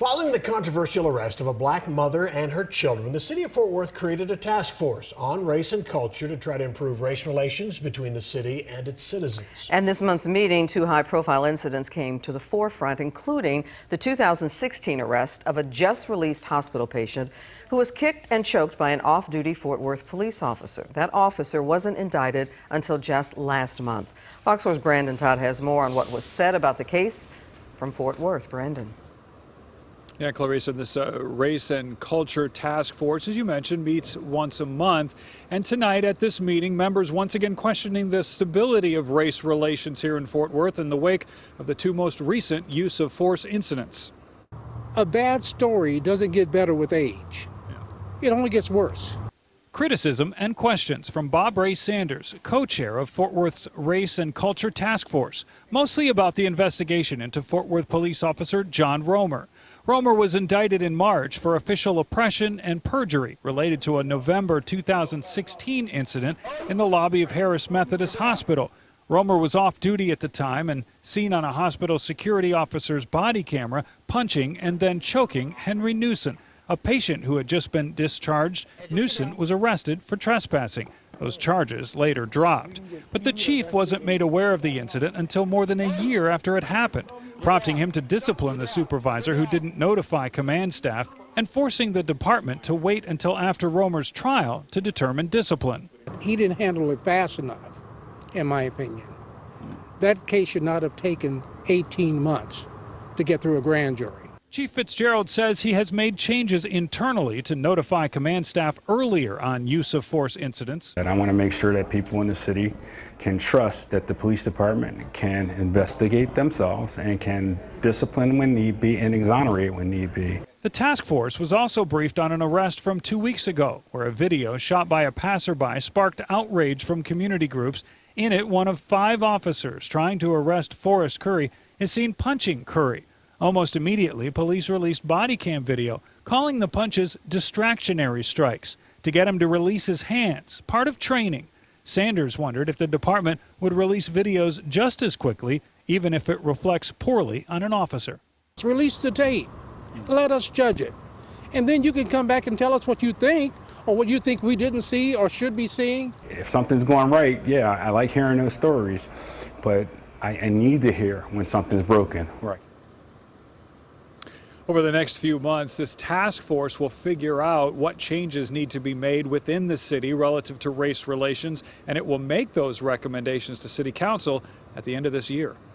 Following the controversial arrest of a black mother and her children, the city of Fort Worth created a task force on race and culture to try to improve race relations between the city and its citizens. And this month's meeting, two high-profile incidents came to the forefront, including the 2016 arrest of a just-released hospital patient who was kicked and choked by an off-duty Fort Worth police officer. That officer wasn't indicted until just last month. Fox 4's Brandon Todd has more on what was said about the case from Fort Worth. Brandon. Yeah, Clarissa, this race and culture task force, as you mentioned, meets once a month. And tonight at this meeting, members once again questioning the stability of race relations here in Fort Worth in the wake of the two most recent use of force incidents. A bad story doesn't get better with age. It only gets worse. Criticism and questions from Bob Ray Sanders, co-chair of Fort Worth's Race and Culture Task Force, mostly about the investigation into Fort Worth police officer John Romer. Romer was indicted in March for official oppression and perjury related to a November 2016 incident in the lobby of Harris Methodist Hospital. Romer was off duty at the time and seen on a hospital security officer's body camera punching and then choking Henry Newson, a patient who had just been discharged. Newson was arrested for trespassing. Those charges later dropped. But the chief wasn't made aware of the incident until more than a year after it happened, prompting him to discipline the supervisor who didn't notify command staff and forcing the department to wait until after Romer's trial to determine discipline. He didn't handle it fast enough, in my opinion. That case should not have taken 18 months to get through a grand jury. Chief Fitzgerald says he has made changes internally to notify command staff earlier on use of force incidents. And I want to make sure that people in the city can trust that the police department can investigate themselves and can discipline when need be and exonerate when need be. The task force was also briefed on an arrest from 2 weeks ago, where a video shot by a passerby sparked outrage from community groups. In it, one of 5 officers trying to arrest Forrest Curry is seen punching Curry. Almost immediately, police released body cam video calling the punches distractionary strikes to get him to release his hands, part of training. Sanders wondered if the department would release videos just as quickly, even if it reflects poorly on an officer. Release the tape. Let us judge it. And then you can come back and tell us what you think or what you think we didn't see or should be seeing. If something's going right, yeah, I like hearing those stories, but I need to hear when something's broken. Right. Over the next few months, this task force will figure out what changes need to be made within the city relative to race relations, and it will make those recommendations to City Council at the end of this year.